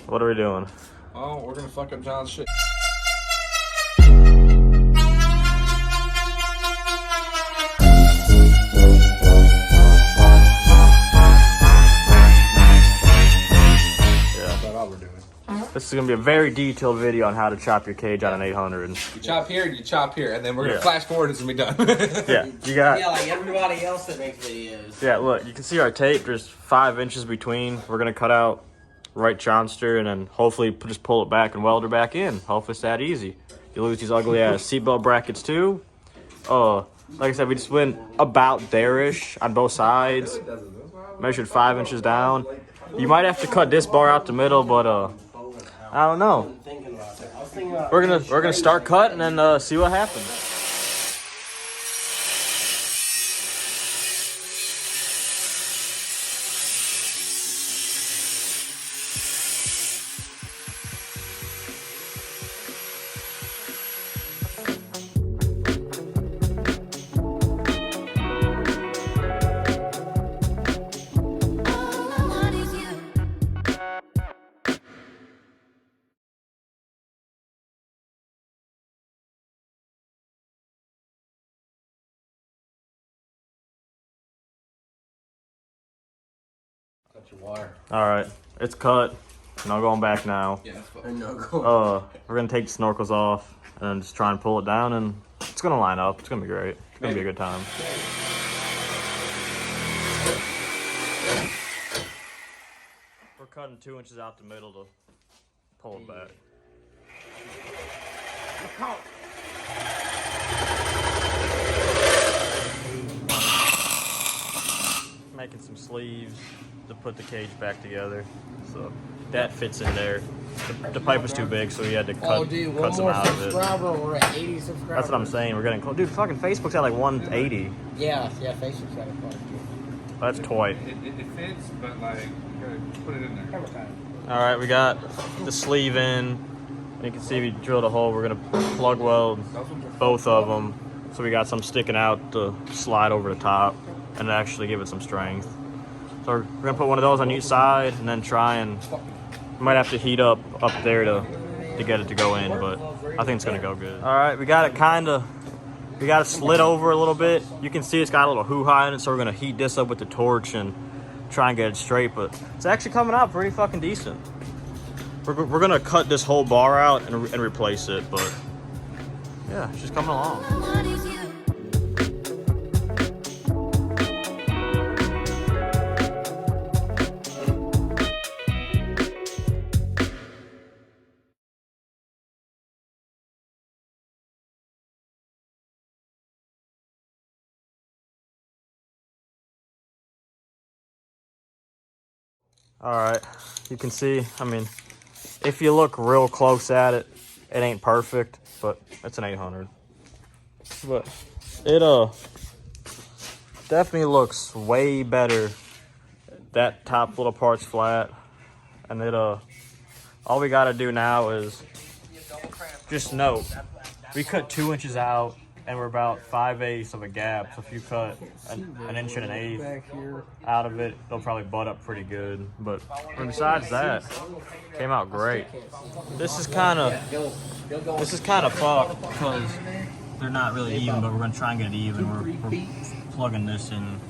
What are we doing? Oh, we're gonna fuck up John's shit. That's all we're doing. This is gonna be a very detailed video on how to chop your cage on an 800. You chop here, you chop here, and then we're gonna flash forward. It's gonna be done. Yeah, you got. Yeah, like everybody else that makes videos. Yeah, look, you can see our tape. There's 5 inches between. We're gonna cut out right Johnster and then hopefully just pull it back and weld her back in. Hopefully it's that easy. You lose these ugly ass seatbelt brackets too. Like I said, we just went about there-ish on both sides. Measured 5 inches down. You might have to cut this bar out the middle, but I don't know. We're gonna start cutting and see what happens. Cut your wire. All right, it's cut. No going back now. Yeah, that's fine. We're gonna take the snorkels off and just try and pull it down, and it's gonna line up. It's gonna be great. It's gonna be a good time. We're cutting 2 inches out the middle to pull it back. Making some sleeves to put the cage back together, so that fits in there. The pipe was too big, so we had to cut some out of it. We're at 80 subscribers. That's what I'm saying. We're getting close. Dude, fucking Facebook's at like 180. Yeah, Facebook's got a fun. That's toy. It fits, but like, you gotta put it in there. All right, we got the sleeve in. You can see we drilled a hole. We're gonna plug weld both of them, so we got some sticking out to slide over the top and actually give it some strength. So we're gonna put one of those on each side and then try and we might have to heat up there to get it to go in, but I think it's gonna go good. All right, we got it slid over a little bit. You can see it's got a little hoo-ha in it, so we're gonna heat this up with the torch and try and get it straight, but it's actually coming out pretty fucking decent. We're gonna cut this whole bar out and replace it, but yeah, it's just coming along. All right, you can see, I mean, if you look real close at it, it ain't perfect, but it's an 800. But it definitely looks way better. That top little part's flat, and it all we gotta do now is just note, we cut 2 inches out, and we're about 5/8 of a gap. So if you cut an inch and an eighth out of it, they'll probably butt up pretty good. But besides that, came out great. This is kind of fucked because they're not really even, but we're gonna try and get it even. We're plugging this in.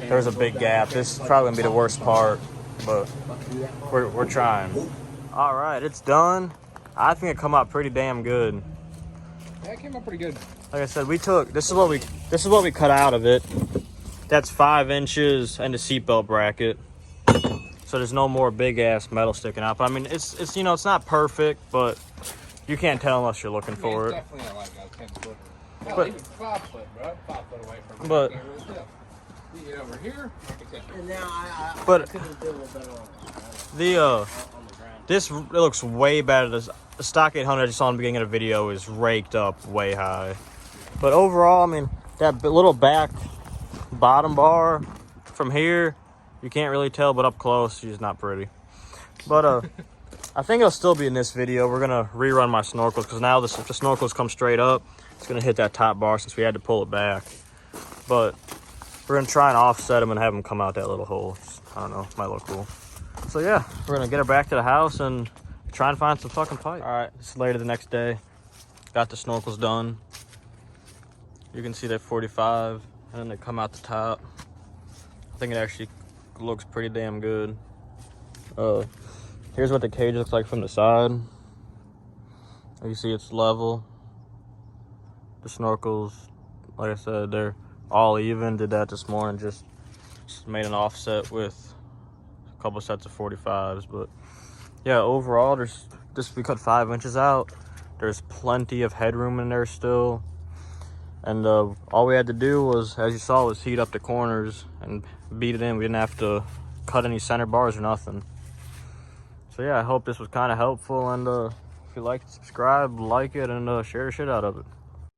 There's a big gap. This is probably gonna be the worst part, but we're trying. All right, it's done. I think it come out pretty damn good. Yeah, it came out pretty good. Like I said, this is what we cut out of it. That's 5 inches and a seatbelt bracket. So there's no more big ass metal sticking out. But I mean, it's you know, it's not perfect, but you can't tell unless you're looking for it. It's definitely not like a 10-footer. Hell, But- even 5 foot, bro. 5 foot away from it. But- You get over here. And now I But- couldn't do a little better on The the ground. this it looks way better. The stock 800 I just saw in the beginning of the video is raked up way high. But overall, I mean, that little back bottom bar from here, you can't really tell, but up close, she's not pretty. But I think it'll still be in this video. We're gonna rerun my snorkels because now if the snorkels come straight up, it's gonna hit that top bar since we had to pull it back. But we're gonna try and offset them and have them come out that little hole. I don't know, might look cool. So yeah, we're gonna get her back to the house and try and find some fucking pipe. All right, it's later the next day. Got the snorkels done. You can see they're 45, and then they come out the top. I think it actually looks pretty damn good. Here's what the cage looks like from the side. You see it's level. The snorkels, like I said, they're all even. Did that this morning, just made an offset with a couple sets of 45s. But yeah, overall, we cut 5 inches out. There's plenty of headroom in there still. And all we had to do was, as you saw, was heat up the corners and beat it in. We didn't have to cut any center bars or nothing. So yeah, I hope this was kind of helpful. And if you like it, subscribe, like it, and share the shit out of it.